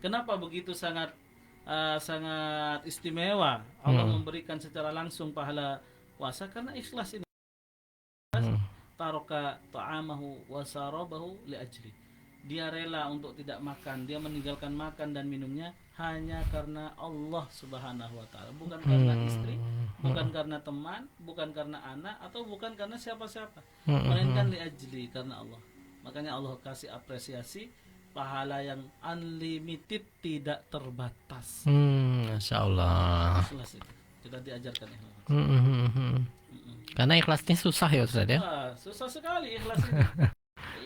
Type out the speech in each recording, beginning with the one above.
Kenapa begitu sangat istimewa Allah memberikan secara langsung pahala puasa? Karena ikhlas ini. Hmm. Taroka ta'amahu wa sarabahu li ajli. Dia rela untuk tidak makan, dia meninggalkan makan dan minumnya hanya karena Allah Subhanahu wa taala, bukan karena istri, bukan karena teman, bukan karena anak, atau bukan karena siapa-siapa, melainkan li ajli, karena Allah. Makanya Allah kasih apresiasi pahala yang unlimited, tidak terbatas. Masya Allah. Ikhlas itu. Kita diajarkan ikhlas. Karena ikhlas ini susah ya Ustaz ya. Wah, susah sekali ikhlas ini.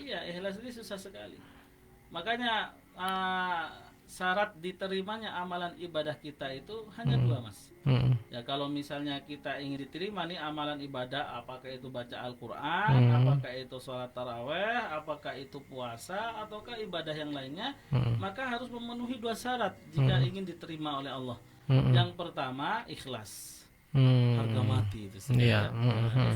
Iya, ikhlas ini susah sekali. Makanya syarat diterimanya amalan ibadah kita itu hanya dua, Mas. Ya, kalau misalnya kita ingin diterima nih amalan ibadah, apakah itu baca Al-Quran, apakah itu sholat taraweh, apakah itu puasa, ataukah ibadah yang lainnya, maka harus memenuhi dua syarat jika ingin diterima oleh Allah. Yang pertama, ikhlas. Harga mati itu Iya.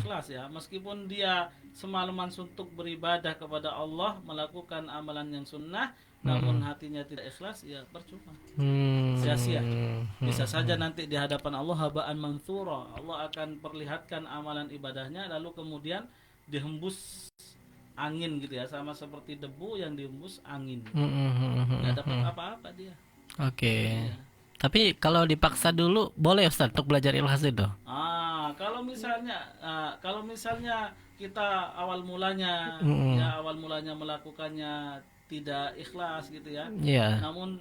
ikhlas ya, meskipun dia semalaman suntuk beribadah kepada Allah, melakukan amalan yang sunnah, namun hatinya tidak ikhlas, ya percuma, sia-sia. Bisa saja nanti di hadapan Allah habaan mansura, Allah akan perlihatkan amalan ibadahnya, lalu kemudian dihembus angin gitu ya, sama seperti debu yang dihembus angin, nggak dapat apa-apa dia. Oke. Iya. Tapi kalau dipaksa dulu boleh Ustaz untuk belajar ikhlas itu? Kalau misalnya kita awal mulanya melakukannya tidak ikhlas gitu ya. Iya. Namun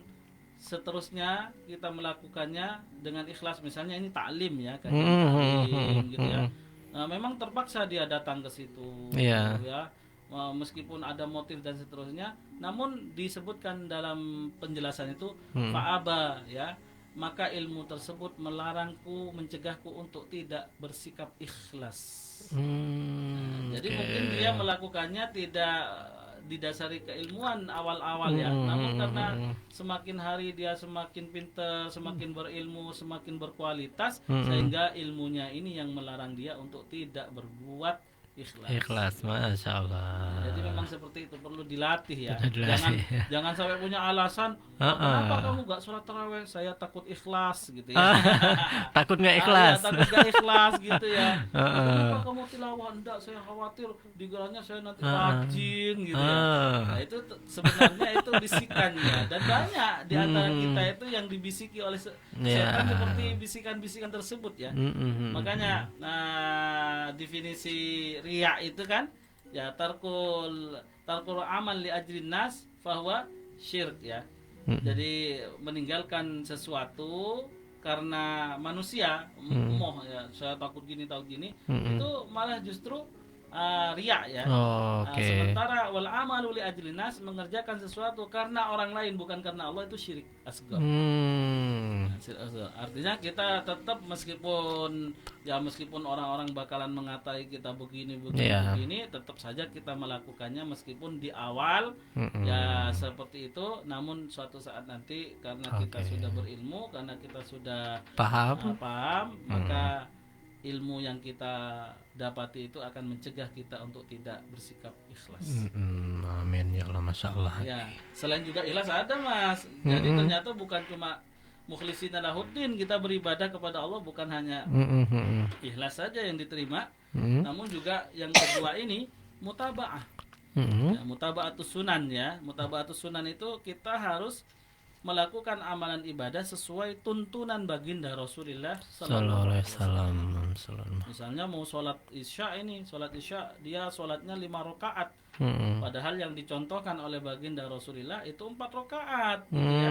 seterusnya kita melakukannya dengan ikhlas, misalnya ini taklim ya, kajian taklim gitu ya. Nah, memang terpaksa dia datang ke situ Iya. ya. Meskipun ada motif dan seterusnya, namun disebutkan dalam penjelasan itu fa'aba ya, maka ilmu tersebut melarangku, mencegahku untuk tidak bersikap ikhlas. Jadi mungkin dia melakukannya tidak didasari keilmuan awal-awal ya, namun karena semakin hari dia semakin pintar, semakin berilmu, semakin berkualitas, sehingga ilmunya ini yang melarang dia untuk tidak berbuat ikhlas. Ikhlas, Masya Allah. Jadi memang seperti itu, perlu dilatih ya. Dilatih, ya. Jangan sampai punya alasan, kenapa kamu gak sholat taraweh? Saya takut ikhlas gitu ya. Takut nggak ikhlas? Takut gak ikhlas gitu ya. Kenapa kamu tilawah? Enggak, saya khawatir digelarnya saya nanti rajin gitu ya. Nah itu sebenarnya itu bisikannya, dan banyak di antara kita itu yang dibisiki oleh setan seperti bisikan-bisikan tersebut ya. Makanya definisi riya itu kan ya, tarkul amal li ajrin nas bahwa syirik ya. Jadi meninggalkan sesuatu karena manusia moh ya, saya takut gini tahu gini, itu malah justru riya ya. Sementara wal amalu li ajrin nas, mengerjakan sesuatu karena orang lain bukan karena Allah, itu syirik asghar. Artinya kita tetap meskipun orang-orang bakalan mengatai kita begini, tetap saja kita melakukannya meskipun di awal ya seperti itu. Namun suatu saat nanti karena kita sudah berilmu, karena kita sudah paham, maka ilmu yang kita dapati itu akan mencegah kita untuk tidak bersikap ikhlas. Amin ya Allah, Masya Allah. Ya, selain juga ikhlas ada, Mas. Jadi ternyata bukan cuma mukhlishina lahuddin, kita beribadah kepada Allah bukan hanya ikhlas saja yang diterima, namun juga yang kedua ini mutaba'ah. Ya, mutaba'atus sunan ya. Mutaba'atus sunan itu kita harus melakukan amalan ibadah sesuai tuntunan baginda Rasulullah sallallahu alaihi wasallam. Misalnya mau sholat isya dia sholatnya 5 rakaat. Padahal yang dicontohkan oleh baginda Rasulullah itu 4 rakaat gitu ya.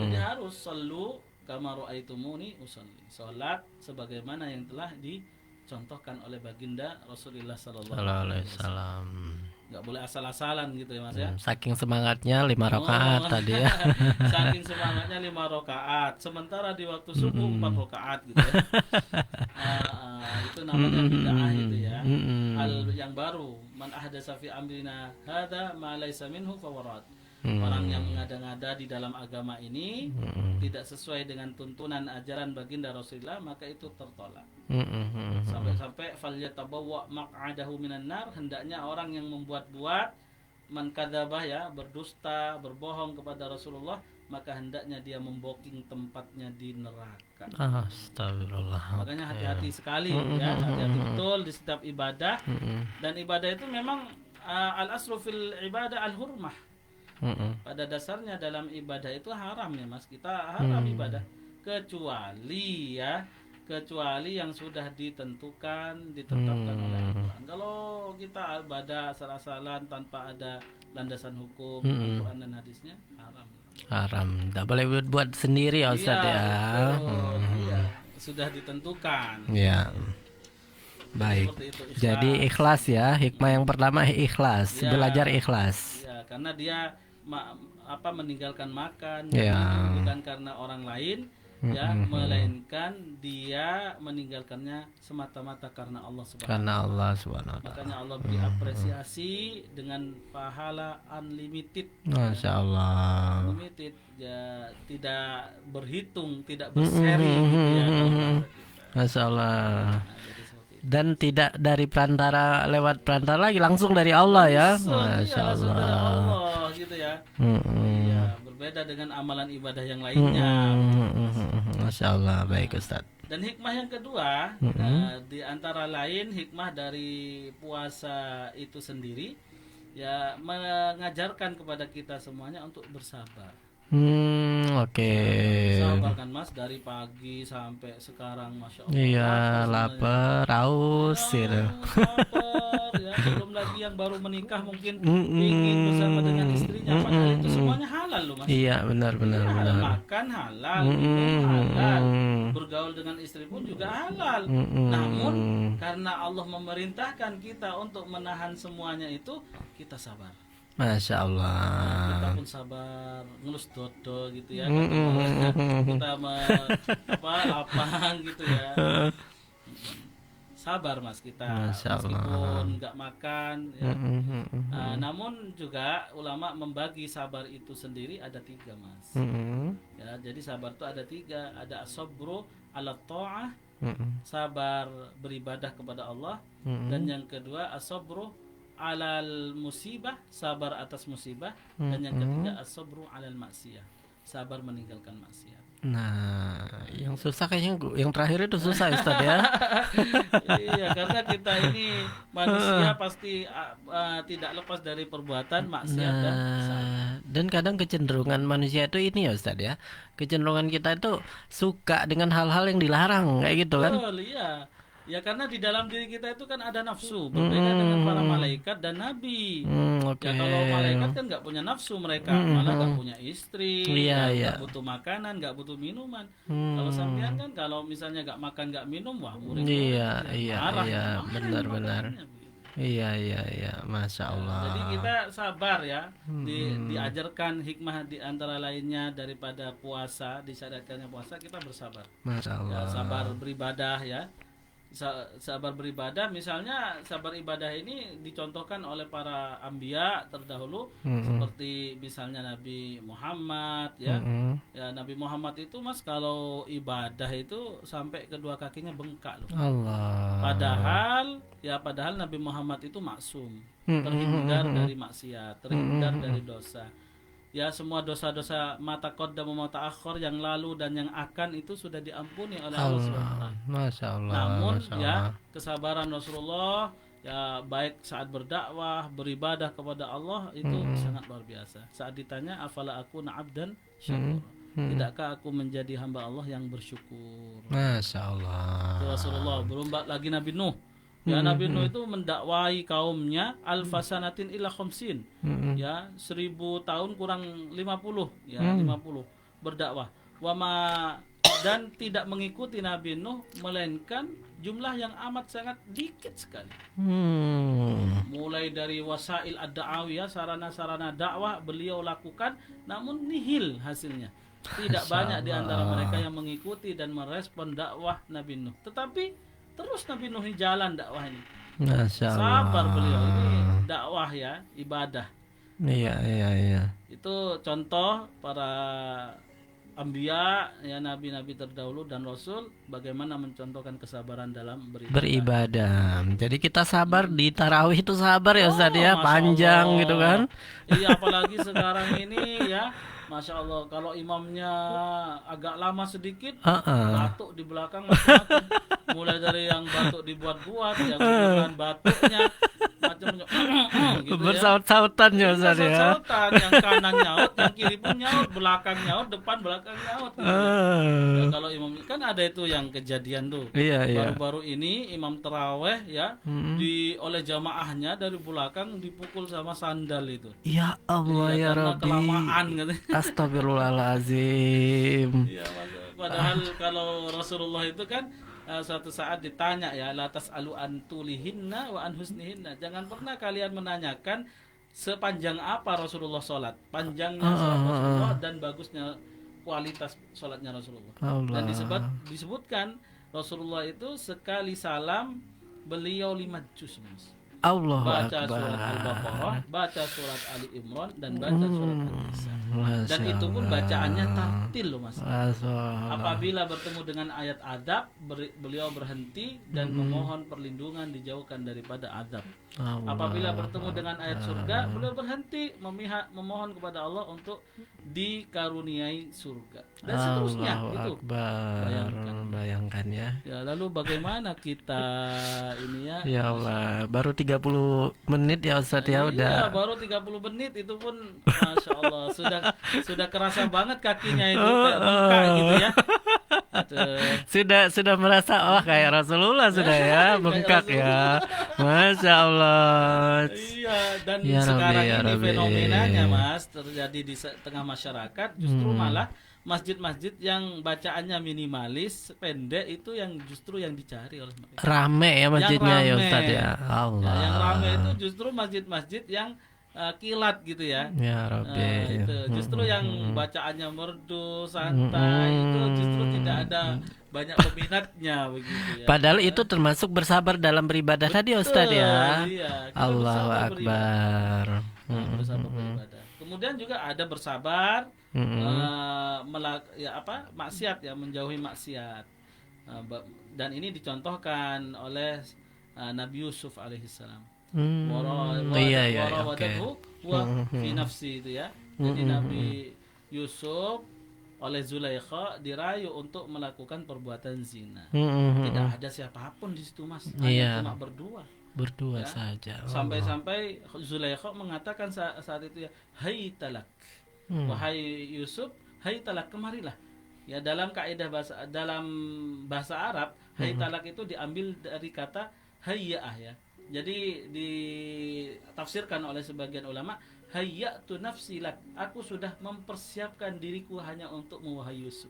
Jadi harus sallu kama ra'aitumuni usalli. Salat sebagaimana yang telah dicontohkan oleh baginda Rasulullah sallallahu alaihi wasallam. Nggak boleh asal-asalan gitu ya, Mas ya. Saking semangatnya 5 rakaat tadi ya. Saking semangatnya 5 rakaat, sementara di waktu subuh 4 rakaat gitu ya. Itu namanya bid'ah itu ya. Hal yang baru, man ahdatsa fi amrina hadza ma laysa minhu fawarat. Orang yang mengada-ngada di dalam agama ini tidak sesuai dengan tuntunan ajaran baginda Rasulullah, maka itu tertolak. Sampai-sampai falyatabawwa maq'adahu minan nar, hendaknya orang yang membuat-buat man kadzabah ya, berdusta, berbohong kepada Rasulullah, maka hendaknya dia memboking tempatnya di neraka. Astagfirullah. Makanya hati-hati sekali ya, hati-hati betul di setiap ibadah. Dan ibadah itu memang al-aslu fil ibadah al-hurmah. Pada dasarnya dalam ibadah itu haram ya Mas, kita haram ibadah kecuali yang sudah ditetapkan oleh Al-Quran. Kalau kita ibadah asal-asalan tanpa ada landasan hukum Al-Quran dan hadisnya, Haram. Tidak boleh buat sendiri ya Ustaz ya. Iya, sudah ditentukan. Ya. Baik. Itu, jadi ikhlas ya. Hikmah yang pertama ikhlas, ya, belajar ikhlas. Ya, karena dia meninggalkan makan ya. bukan karena orang lain ya, melainkan dia meninggalkannya semata-mata karena Allah Subhanahu wa ta'ala. Makanya Allah beri apresiasi dengan pahala unlimited. Masya Allah. Unlimited ya, tidak berhitung, tidak berseri gitu ya. Masya Allah. Dan tidak dari lewat perantara lagi, langsung dari Allah ya. Masya Allah. Dari Allah gitu ya. Iya, berbeda dengan amalan ibadah yang lainnya. Masya Allah. Baik Ustaz. Dan hikmah yang kedua, di antara lain hikmah dari puasa itu sendiri, ya mengajarkan kepada kita semuanya untuk bersabar. Oke. Sabar kan Mas, dari pagi sampai sekarang, Masya Allah. Iya, lapar, haus gitu. Lapar, ya. Belum lagi yang baru menikah mungkin ingin bersama dengan istrinya, padahal itu semuanya halal loh Mas. Iya, benar. Makan halal, minum halal, bergaul dengan istri pun juga halal. Namun karena Allah memerintahkan kita untuk menahan semuanya itu, kita sabar. Masya Allah. Kita pun sabar, ngelus dodo gitu ya. Kita lapang gitu ya. Sabar Mas kita, meskipun nggak makan ya. Namun juga ulama membagi sabar itu sendiri ada 3 Mas. Ya, jadi sabar itu ada 3, ada as-sabru ala ta'ah, sabar beribadah kepada Allah, dan yang kedua as-sabru alal musibah, sabar atas musibah, dan yang ketiga as-sabru alal maksiyah, sabar meninggalkan maksiat. Nah, yang susah kayaknya yang terakhir itu susah Ustaz ya. Iya, karena kita ini manusia pasti tidak lepas dari perbuatan maksiat dan salah. Dan kadang kecenderungan manusia itu ini ya Ustaz ya. Kecenderungan kita itu suka dengan hal-hal yang dilarang kayak gitu kan. Betul, iya. Ya karena di dalam diri kita itu kan ada nafsu, berbeda dengan para malaikat dan nabi. Ya kalau malaikat kan nggak punya nafsu, mereka malah nggak punya istri, nggak butuh makanan, nggak butuh minuman. Kalau sampean kan kalau misalnya nggak makan nggak minum, wah murid marah. Iya, benar. Iya, Masya Allah. Jadi kita sabar ya, diajarkan hikmah di antara lainnya daripada puasa, disyariatkannya puasa, kita bersabar. Masya Allah. Ya, sabar beribadah ya. Sabar beribadah, misalnya sabar ibadah ini dicontohkan oleh para anbiya terdahulu, seperti misalnya Nabi Muhammad ya. Ya Nabi Muhammad itu Mas kalau ibadah itu sampai kedua kakinya bengkak loh. Allah. Padahal Nabi Muhammad itu maksum, terhindar dari maksiat, terhindar dari dosa. Ya semua dosa-dosa mata qaddam wa mata akhir yang lalu dan yang akan itu sudah diampuni oleh Allah SWT. Masya Allah. Namun ya kesabaran Rasulullah ya baik saat berdakwah, beribadah kepada Allah itu sangat luar biasa. Saat ditanya afala akuna abdan syakur, tidakkah aku menjadi hamba Allah yang bersyukur. Masya Allah. Rasulullah belum lagi Nabi Nuh. Ya Nabi Nuh itu mendakwai kaumnya alfasanatin ila khamsin. Ya 1000 tahun kurang 50 ya 50 berdakwah. Dan tidak mengikuti Nabi Nuh melainkan jumlah yang amat sangat dikit sekali. Mulai dari wasail ad-da'awiyah, sarana-sarana dakwah beliau lakukan namun nihil hasilnya. Tidak banyak di antara mereka yang mengikuti dan merespon dakwah Nabi Nuh. Tetapi terus Nabi Nuh jalan dakwah ini. Sabar beliau, ini dakwah ya, ibadah. Iya. Itu contoh para anbiya, ya nabi-nabi terdahulu dan rasul bagaimana mencontohkan kesabaran dalam beribadah. Jadi kita sabar di tarawih itu sabar ya Ustaz ya, Masya panjang Allah. gitu kan. Iya, apalagi sekarang ini ya, Masya Allah, kalau imamnya agak lama sedikit, batuk di belakang macam-macam. Mulai dari yang batuk dibuat-buat, yang bukan batuknya macam-macam gitu ya. Bersaut-sautan ya Ustaz ya. Saut-sautan, yang kanan nyaut, yang kiri pun nyaut, belakang nyaut, depan belakang nyaut. Gitu. Ya, kalau imam kan ada itu yang kejadian tuh. Iya, iya. Baru-baru ini imam taraweh ya oleh jamaahnya dari belakang dipukul sama sandal itu. Ya Allah ya Karena Rabbi. kelamaan katanya. Astagfirullahalazim. Ya, padahal kalau Rasulullah itu kan suatu saat ditanya ya, la tas'alu an tulihinna wa an husnihinna. Jangan pernah kalian menanyakan sepanjang apa Rasulullah sholat, panjangnya sholat Rasulullah dan bagusnya kualitas sholatnya Rasulullah. Dan disebutkan Rasulullah itu sekali salam beliau 5 juz, Mas. Allahu Baca Akbar. surat Al-Baqarah, baca surat Ali Imran, dan baca surat An-Nisa. Dan itu pun bacaannya tartil loh, Mas. Apabila bertemu dengan ayat adab, beliau berhenti dan memohon perlindungan dijauhkan daripada adab. Apabila bertemu dengan ayat surga, beliau berhenti memohon kepada Allah untuk dikaruniai surga. Dan seterusnya itu. Bayangkan ya. Ya, lalu bagaimana kita ini ya? Ya Allah, baru 30 menit ya Ustaz ya udah. Iya, baru 30 menit itu pun Masya Allah sudah kerasa banget kakinya itu kayak bengkak gitu ya. Sudah merasa kayak Rasulullah sudah ya, bengkak ya. Masya Allah. Iya, dan Ya sekarang Rabbi, ya ini Rabbi. fenomenanya Mas terjadi di tengah masyarakat justru malah masjid-masjid yang bacaannya minimalis, pendek itu yang justru yang dicari oleh mereka. Rame ya masjidnya ya Ustaz ya. Allah. Nah, yang rame itu justru masjid-masjid yang kilat gitu ya. Ya Rabbi. Itu justru yang bacaannya merdu, santai itu justru tidak ada banyak peminatnya begitu ya. Padahal itu termasuk bersabar dalam beribadah tadi Ustaz ya. Iya, kita Allahu bersabar Akbar. beribadah. Bersabar beribadah. Kemudian juga ada bersabar maksiat ya, menjauhi maksiat. Dan ini dicontohkan oleh Nabi Yusuf alaihissalam. Fi nafsi itu ya. Jadi Nabi Yusuf oleh Zulaikha dirayu untuk melakukan perbuatan zina. Tidak ada siapapun di situ, Mas. Hanya cuma berdua ya. Saja. Sampai-sampai Zulaikha mengatakan saat itu ya, "Hai talak." Wahai Yusuf, hai talak, kemarilah. Ya, dalam kaidah bahasa Arab, hai talak itu diambil dari kata hayya'ah ya. Jadi ditafsirkan oleh sebagian ulama, hayya'tu nafsi lak. Aku sudah mempersiapkan diriku hanya untuk wahai Yusuf.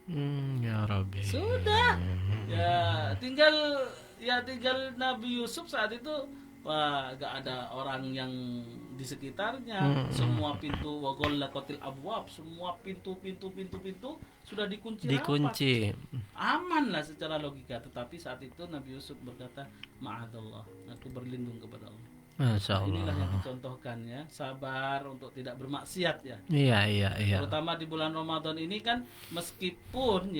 Ya Rabbi. Sudah. Ya, tinggal Nabi Yusuf saat itu gak ada orang yang di sekitarnya. Semua pintu waghallatil abwab, semua pintu sudah dikunci. Aman lah secara logika. Tetapi saat itu Nabi Yusuf berkata, ma'adallah, aku berlindung kepada Allah. Masya Allah. Inilah yang dicontohkan ya, sabar untuk tidak bermaksiat ya. Iya. Terutama di bulan Ramadan ini kan, meskipun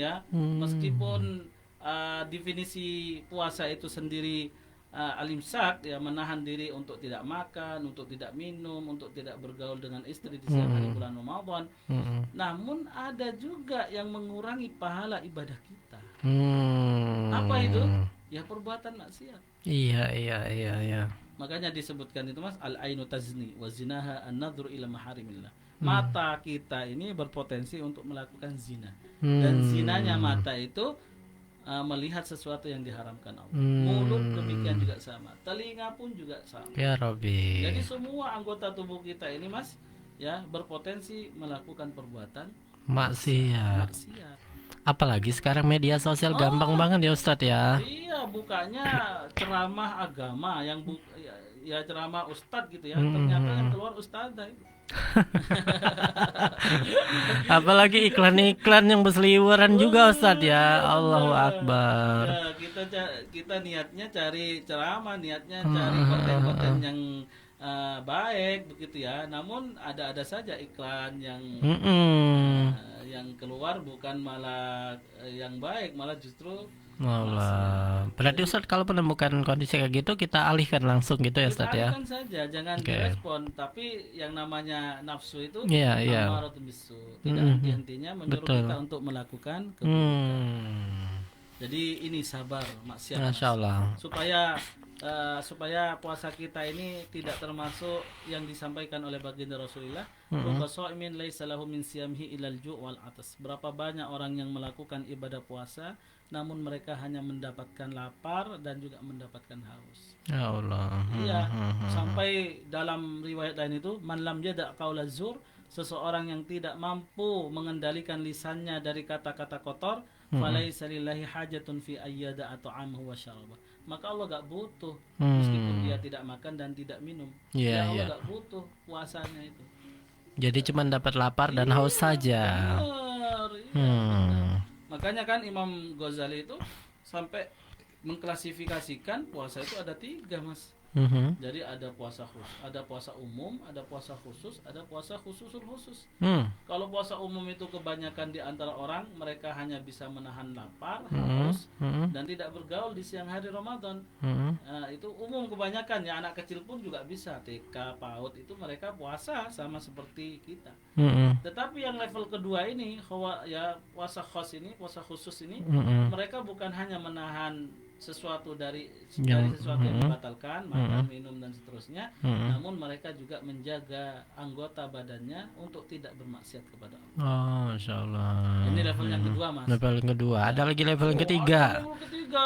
definisi puasa itu sendiri al-imsak ya, menahan diri untuk tidak makan, untuk tidak minum, untuk tidak bergaul dengan istri di siang hari bulan Ramadan. Namun ada juga yang mengurangi pahala ibadah kita. Apa itu? Ya perbuatan maksiat. Iya. Makanya disebutkan itu Mas, al-ainu tazni wa zinaha an-nadhru ila maharimillah. Mata kita ini berpotensi untuk melakukan zina. Dan zinanya mata itu melihat sesuatu yang diharamkan Allah. Mulut demikian juga sama, telinga pun juga sama. Ya Rabbi. Jadi semua anggota tubuh kita ini Mas ya berpotensi melakukan perbuatan maksiat. Apalagi sekarang media sosial gampang banget ya Ustadz ya. Iya, bukanya ceramah agama yang ceramah ustadz gitu ya. Ternyata yang keluar ustadzah itu. Apalagi iklan-iklan yang berseliweran juga Ustadz ya. Allahu Akbar. Ya, kita niatnya cari ceramah, niatnya cari konten-konten yang baik begitu ya. Namun ada saja iklan yang yang keluar bukan malah yang baik, malah justru Allah. Berarti Ustaz kalau menemukan kondisi kayak gitu kita alihkan langsung gitu ya kita Ustaz ya. alihkan saja, jangan Oke. direspon. Tapi yang namanya nafsu itu Iya, iya. ammaratun bisu, tidak Mhm. henti-hentinya menyuruh Betul. kita untuk melakukan keburukan. Hmm. Jadi ini sabar maksiat, Mas. Masya Allah. Supaya puasa kita ini tidak termasuk yang disampaikan oleh baginda Rasulullah, rubba sha'imin laisa lahu min siyamhi ilal ju' wal atas. Berapa banyak orang yang melakukan ibadah puasa namun mereka hanya mendapatkan lapar dan juga mendapatkan haus. Ya Allah. Iya, sampai dalam riwayat lain itu, man lam yada' qaula zur, seseorang yang tidak mampu mengendalikan lisannya dari kata-kata kotor, falaisa lillahi hajatun fi ayyada at'amahu wa syarabah. Maka Allah gak butuh meskipun dia tidak makan dan tidak minum. Iya, Allah iya. gak butuh puasanya itu. Jadi cuma dapat lapar dan haus saja. Benar, iya, Hmm. makanya kan Imam Ghazali itu sampai mengklasifikasikan puasa itu ada 3, Mas. Mhm. Jadi ada puasa khusus, ada puasa umum, ada puasa khusus, ada puasa khususul khusus. Hmm. Kalau puasa umum itu kebanyakan di antara orang mereka hanya bisa menahan lapar, haus, dan tidak bergaul di siang hari Ramadan. Nah, itu umum kebanyakan ya, anak kecil pun juga bisa, TK, PAUD itu mereka puasa sama seperti kita. Tetapi yang level kedua ini, ya puasa khusus ini, mereka bukan hanya menahan sesuatu dari sesuatu yang dibatalkan, makan, minum dan seterusnya, namun mereka juga menjaga anggota badannya untuk tidak bermaksiat kepada Allah. Oh, Masya Allah. Ini level yang kedua, Mas. Level yang kedua. Ada lagi level yang Ada ketiga. level ketiga,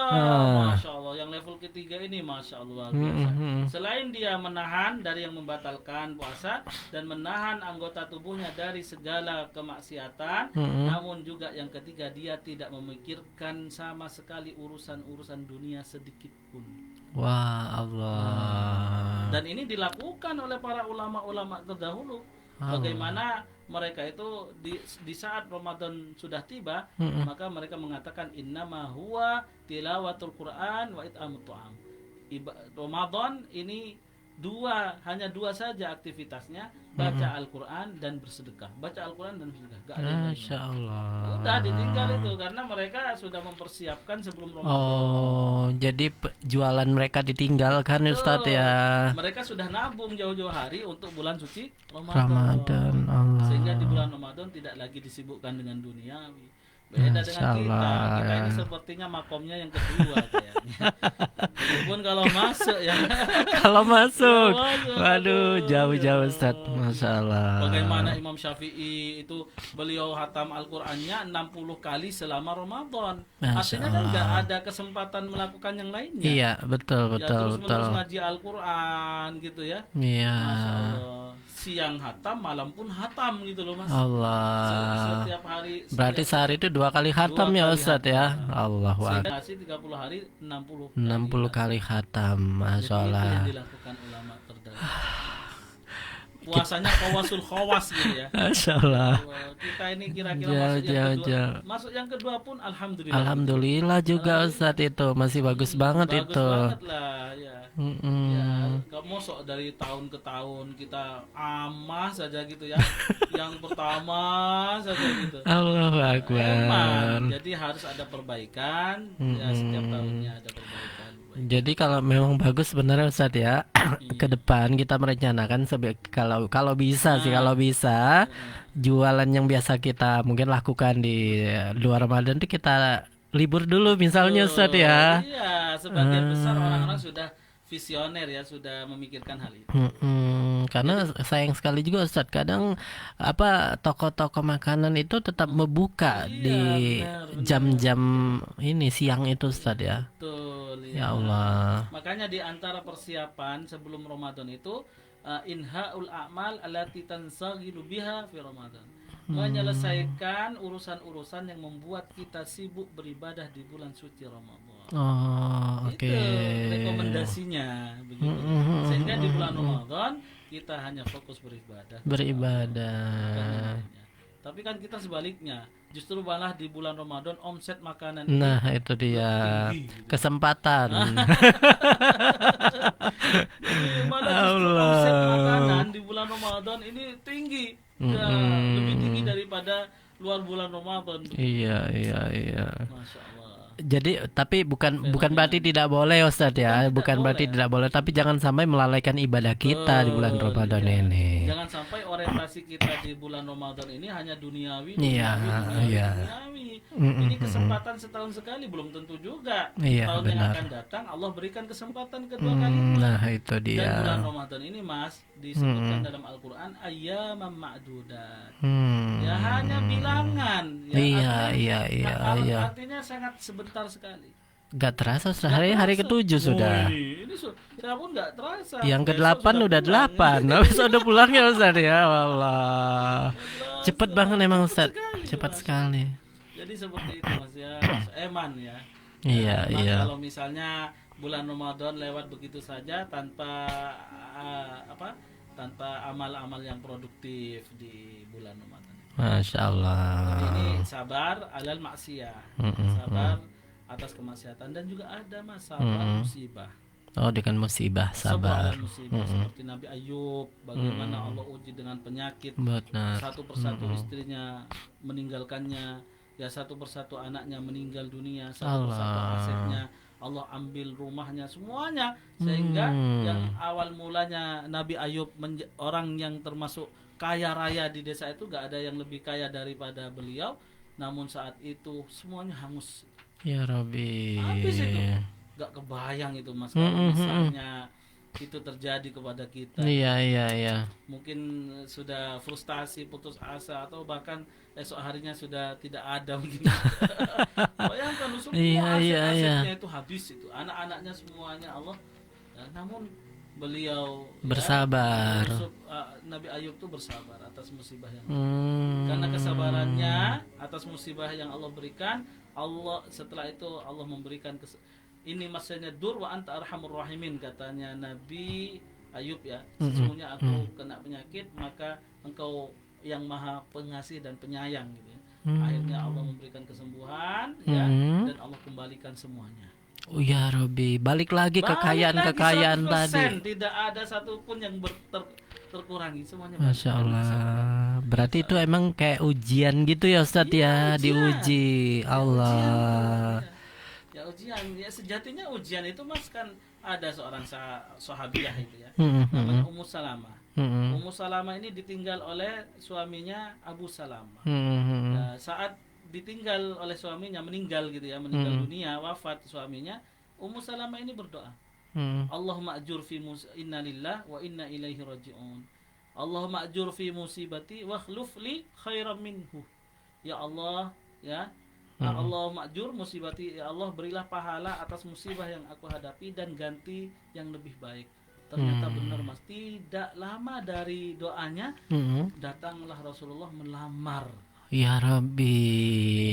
Masya Allah. Yang level ketiga ini Masya Allah luar biasa. Selain dia menahan dari yang membatalkan puasa dan menahan anggota tubuhnya dari segala kemaksiatan, namun juga yang ketiga dia tidak memikirkan sama sekali urusan-urusan dunia sedikit pun. Wah, Allah. Dan ini dilakukan oleh para ulama-ulama terdahulu. Bagaimana mereka itu di saat Ramadan sudah tiba, maka mereka mengatakan innama huwa tilawatul Quran wa it'amut ta'am. Ramadan ini hanya dua saja aktivitasnya, baca Al-Quran dan bersedekah. Baca Al-Quran dan bersedekah, gak ada yang lain. Masya Allah. Udah ditinggal itu karena mereka sudah mempersiapkan sebelum Ramadan. Oh, jadi jualan mereka ditinggalkan Ustaz ya. Mereka sudah nabung jauh-jauh hari untuk bulan suci Ramadan, Allah. Sehingga di bulan Ramadan tidak lagi disibukkan dengan duniawi. Beda dengan kita ini sepertinya makomnya yang kedua kayaknya. Meskipun kalau masuk ya. Kalau masuk. Waduh, jauh-jauh Ustaz. Masya Allah. Bagaimana Imam Syafi'i itu beliau hatam Al-Qur'annya 60 kali selama Ramadan. Artinya kan enggak ada kesempatan melakukan yang lainnya. Iya, betul. Terus ngaji Al-Qur'an gitu ya. Iya. Masya Allah. Siang hatam, malam pun hatam gitu loh, Mas. Allah. Setiap hari. Berarti sehari itu 2 kali khatam ya Ustaz ya. Allahu Akbar. 30 hari 60 kali khatam. Masya Itu Allah. yang dilakukan ulama terdahulu. Puasanya kawasul khawas gitu ya. Masya Allah. Kita ini kira-kira masuk yang kedua pun alhamdulillah. Alhamdulillah juga Ustaz itu masih bagus banget itu. Bagus banget lah ya. Ya, gak mosok dari tahun ke tahun kita amah saja gitu ya. Yang pertama saja gitu. Allahu Akbar. Emang, jadi harus ada perbaikan. Ya, setiap tahunnya ada perbaikan. Jadi kalau memang bagus sebenarnya Ustaz ya, ke depan kita merencanakan kalau bisa sih, kalau bisa jualan yang biasa kita mungkin lakukan di luar Ramadan itu kita libur dulu misalnya Ustaz ya. Iya, sebagian besar orang-orang sudah visioner ya, sudah memikirkan hal itu. Karena sayang sekali juga Ustaz, kadang toko-toko makanan itu tetap membuka di jam-jam ini siang itu Ustaz ya. Betul. Ya Allah. Makanya di antara persiapan sebelum Ramadan itu inhaul a'mal allati tansaghilu biha fi Ramadan. Menyelesaikan urusan-urusan yang membuat kita sibuk beribadah di bulan suci Ramadan. Oh, oke. Itu rekomendasinya begitu. Sehingga di bulan Ramadan kita hanya fokus beribadah. Tapi kan kita sebaliknya, justru malah di bulan Ramadan omset makanan nah itu dia tinggi, kesempatan. Malah justru omset makanan di bulan Ramadan ini tinggi, lebih tinggi daripada luar bulan Ramadan. Iya, iya, iya. Masya Allah. Jadi tapi bukan Fenomena. berarti tidak boleh Ustadz ya, Bukan tidak bukan berarti boleh. tidak boleh, tapi jangan sampai melalaikan ibadah kita di bulan Betul, Ramadan iya. ini. Jangan sampai orientasi kita di bulan Ramadan ini hanya duniawi, Iya, duniawi, iya. duniawi. Mm-mm, Ini kesempatan setahun sekali, belum tentu juga. Iya, Tahun yang benar. akan datang Allah berikan kesempatan kedua kalinya. Nah, itu Dan dia. bulan Ramadan ini Mas disebutkan dalam Al-Qur'an ayyaman ma'dudat. Ya hanya bilangan. Ya, Iya, artinya, iya, iya, iya. artinya sangat sebentar sekali. Gak terasa Nggak sehari hari terasa. ketujuh sudah. Ini saya pun nggak terasa. Yang Besok ke-8 sudah udah pulang. 8. Habis udah pulang ya Ustaz ya. Allah. Cepet banget emang Ustaz. Sekali, Cepat Mas. sekali. Jadi seperti itu Mas ya, Mas Eman ya. Iya, Mas, iya. kalau misalnya bulan Ramadan lewat begitu saja tanpa tanpa amal-amal yang produktif di bulan Ramadan. Masya Jadi ini Allah. sabar alal maksiyah, Mm-mm, sabar atas kemaksiatan dan juga ada Mas sabar musibah. Oh, dengan musibah sabar. Sabar musibah seperti Nabi Ayub, bagaimana Allah uji dengan penyakit, Benar. satu persatu istrinya meninggalkannya, ya satu persatu anaknya meninggal dunia, satu persatu asetnya Allah ambil, rumahnya semuanya, sehingga yang awal mulanya Nabi Ayub orang yang termasuk kaya raya di desa itu, gak ada yang lebih kaya daripada beliau, namun saat itu semuanya hangus, Ya Rabbi. habis itu. Gak kebayang itu Mas kalau misalnya itu terjadi kepada kita. Iya, iya, iya. Mungkin sudah frustasi, putus asa, atau bahkan esok harinya sudah tidak ada mungkin. Bayangkan semua Iya, iya, aset-asetnya itu habis, itu anak-anaknya semuanya Allah. Namun beliau Bersabar. Nabi Ayub itu bersabar atas musibah yang Hmm. karena kesabarannya atas musibah yang Allah berikan, Allah setelah itu Allah memberikan ini masanya dur wa anta arhamur rahimin, katanya Nabi Ayub ya, sesungguhnya aku kena penyakit maka engkau yang maha pengasih dan penyayang gitu ya. Akhirnya Allah memberikan kesembuhan ya, dan Allah kembalikan semuanya. Oh ya Rabbi, balik lagi Balik kekayaan-kekayaan lagi 100%, tadi. tidak ada satupun yang terkurangi, semuanya Masya balik. Allah. Berarti itu emang kayak ujian gitu ya Ustadz ya, Iya, ujian. diuji Allah. Ya ujian, ya sejatinya ujian itu Mas kan ada seorang sahabiah itu ya, Hmm, namanya Ummu Salamah. hmm, Ummu Salamah ini ditinggal oleh suaminya Abu Salamah. hmm, Nah, saat ditinggal oleh suaminya, meninggal gitu ya, meninggal dunia, wafat suaminya, Ummu Salamah ini berdoa, hmm. Allahumma ajur fi inna lillah wa inna ilaihi raji'un. Allahumma ajur fi musibati wa khluf li khairan minhu. Ya Allah, ya Allahumma ajur musibati, ya Allah berilah pahala atas musibah yang aku hadapi dan ganti yang lebih baik. Ternyata benar Mas, tidak lama dari doanya datanglah Rasulullah melamar. Ya Rabbi,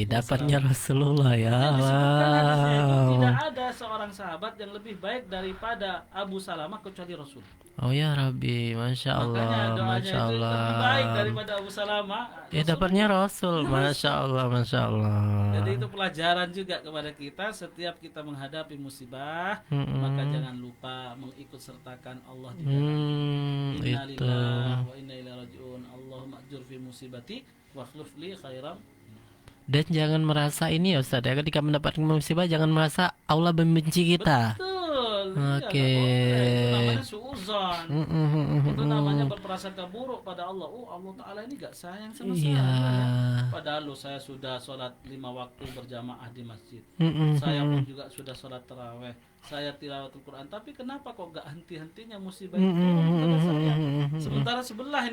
dapatnya Rasulullah ya Yang disebutkan hadisnya itu, Allah. tidak ada seorang sahabat yang lebih baik daripada Abu Salamah kecuali Rasul. Oh ya Rabbi, Masya Makanya Allah, doanya Masya itu lebih baik Allah. daripada Abu Salamah. Ya dapatnya Rasul, Masya Allah, Masya Allah. Jadi itu pelajaran juga kepada kita, setiap kita menghadapi musibah, maka jangan lupa mengikut sertakan Allah di dalam. Inna Itu. lillahi wa inna ilaihi raji'un. Allahumma ajur fi musibati wa khluf li khairan. Dan jangan merasa ini ya Ustaz ya, ketika mendapatkan musibah jangan merasa Allah membenci kita. Betul. Oke. Itu namanya suuzon. Itu namanya Iya. berprasangka buruk pada Allah. Oh, Allah Ta'ala ini gak sayang sama Iya. saya. Padahal saya sudah sholat 5 waktu berjamaah di masjid. Saya pun juga sudah sholat taraweh. Saya tilawatul Quran. Tapi kenapa kok gak henti-hentinya musibah itu pada saya? Sementara sebelah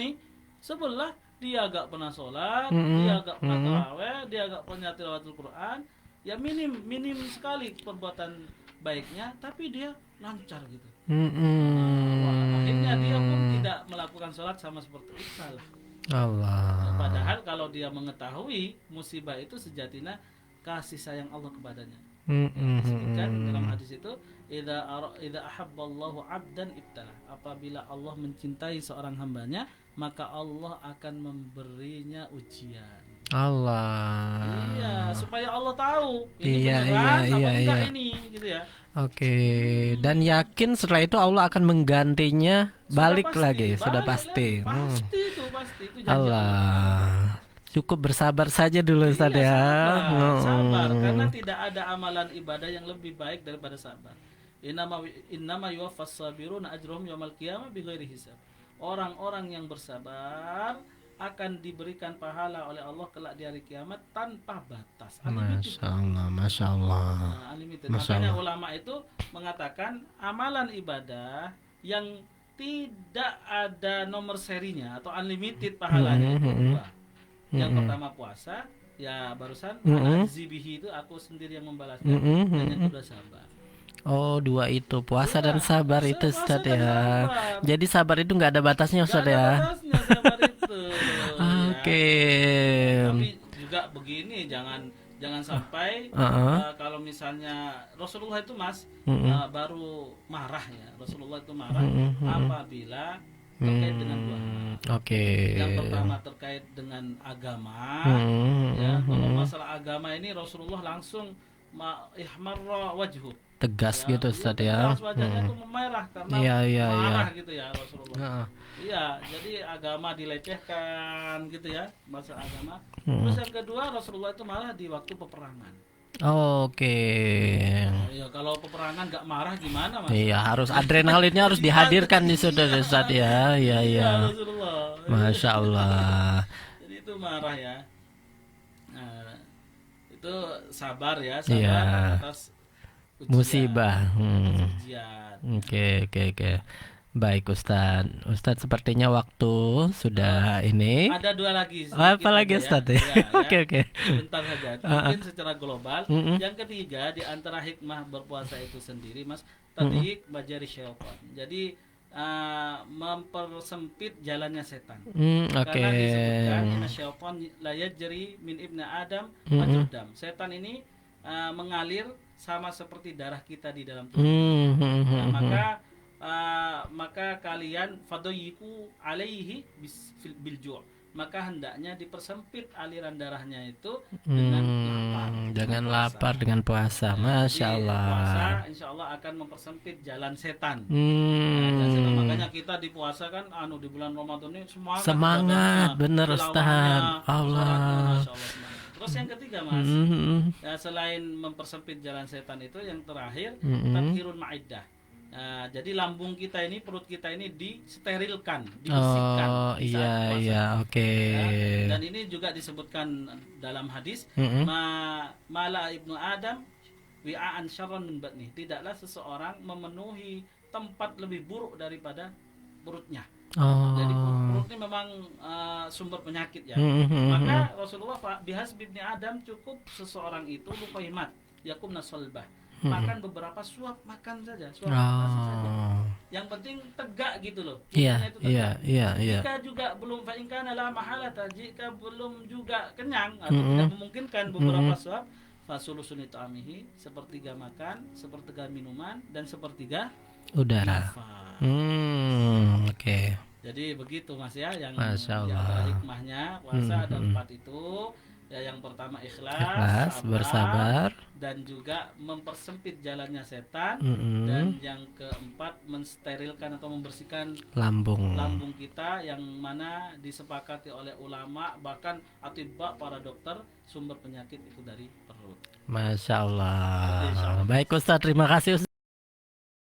dia gak pernah sholat, dia gak pernah taraweh, dia gak pernah tilawatul Quran. Ya minim sekali perbuatan baiknya, tapi dia lancar gitu. Akhirnya dia pun tidak melakukan sholat sama seperti itu, salah. Allah. Padahal kalau dia mengetahui musibah itu sejatinya kasih sayang Allah kepadanya. Disebutkan dalam hadis itu, idza ahabballahu 'abdan ibtala. Apabila Allah mencintai seorang hambanya, maka Allah akan memberinya ujian. Allah. Iya, supaya Allah tahu ini Iya, beneran iya, apa iya, enggak iya. ini, gitu ya. Oke, dan yakin setelah itu Allah akan menggantinya balik lagi, sudah pasti. Pasti itu janji Allah. Cukup bersabar saja dulu Ustaz Iya, ya. sabar, karena Mm-mm. tidak ada amalan ibadah yang lebih baik daripada sabar. Innama yuwaffas sabiruna ajrahum yaumal qiyamah bighairi hisab. Orang-orang yang bersabar akan diberikan pahala oleh Allah kelak di hari kiamat tanpa batas. Unlimited. Masya Allah, Masya Allah, Unlimited. Masya Makanya Allah. ulama itu mengatakan amalan ibadah yang tidak ada nomor serinya atau unlimited pahalanya itu Mm-mm. dua. Yang Mm-mm. pertama puasa, ya barusan Mm-mm. zibihi itu aku sendiri yang membalasnya, Mm-mm. dan yang Mm-mm. kedua sabar. Oh, dua itu puasa dan Dua, sabar itu puasa Ustaz dan ya. sabar. Jadi sabar itu nggak ada batasnya Gak Ustaz ada ya. batasnya sabar itu, ya. Oke. Tapi juga begini, jangan jangan sampai Uh-uh. kalau misalnya Rasulullah itu Mas Mm-mm. baru marah ya. Rasulullah itu marah Mm-mm. Mm-mm. apabila terkait dengan dua hal. Oke. Yang pertama terkait dengan agama, Mm-mm. ya. Kalau Mm-mm. masalah agama ini Rasulullah langsung ihmarra wajhu, Tegas ya, gitu Ustaz ya. tegas, wajahnya tuh memerah karena Iya, iya, iya. marah gitu ya Rasulullah. Heeh. Iya, jadi agama dilecehkan gitu ya, masalah agama. Mm. Terus yang kedua Rasulullah itu malah di waktu peperangan. Oke. Ya kalau peperangan nggak marah gimana Mas? Iya, harus adrenalinnya harus dihadirkan di situ Ustaz ya. Iya, Iya iya. Rasulullah. Masya Allah. Jadi itu marah ya. Nah, itu sabar ya, Iya. sabar atas ujian, Musibah. atas ujian. Oke, oke, oke. Baik Ustaz. Ustaz sepertinya waktu sudah ini. Ada dua lagi. Apa sedikit lagi aja Ustaz ya? ya. Ya, Oke, oke. Sebentar saja. Mungkin secara global. Mm-mm. Yang ketiga di antara hikmah berpuasa itu sendiri, Mas, tadhiq majari syaitan. Jadi mempersempit jalannya setan. Oke. Karena disebutkan inna syaitan la yajri min ibni Adam majrad dam. Setan ini mengalir sama seperti darah kita di dalam tubuh. Nah, maka kalian fadoyiku alaihi bil ju'. Maka hendaknya dipersempit aliran darahnya itu dengan lapar. Dengan puasa. lapar dengan puasa. Masya Jadi, Allah. puasa insya Allah akan mempersempit jalan setan. Hmm. Jalan setan. Makanya kita di puasa kan di bulan Ramadan ini semangat Semangat, bener Ustaz. Allah. Masya Allah, semangat. Terus yang ketiga Mas, Mm-mm. ya, selain mempersempit jalan setan itu, yang terakhir Mm-mm. tathirun ma'iddah. Nah, jadi lambung kita ini, perut kita ini disterilkan, dibersihkan Oh di saat iya puasa. iya oke. Ya, dan ini juga disebutkan dalam hadis, Mm-mm. mala ibnu Adam wi'aan syarran min batnih. Tidaklah seseorang memenuhi tempat lebih buruk daripada perutnya. Jadi perut ini memang sumber penyakit ya. Mm-mm. Maka Rasulullah bihas ibni Adam, cukup seseorang itu luqaimat yakum nasolbah, makan beberapa suap makan saja, suap nasi saja. Yang penting tegak gitu loh. Iya Intinya itu tegak. iya iya. Jika juga belum fa'inkan adalah mahalata, jika belum juga kenyang atau tidak memungkinkan beberapa suap, fasulusun it'amihi, sepertiga makan, sepertiga minuman, dan sepertiga Udara. nafas. Oke. Jadi begitu Mas ya, yang Masya di Allah. antara hikmahnya puasa ada 4 itu. Ya, yang pertama ikhlas, Ikhlas, bersabar. dan juga mempersempit jalannya setan. Mm-mm. Dan yang keempat mensterilkan atau membersihkan Lambung. lambung kita, yang mana disepakati oleh ulama, bahkan atibba, para dokter, sumber penyakit itu dari perut. Masya Allah. Insya Allah. Baik Ustaz, terima kasih Ustaz.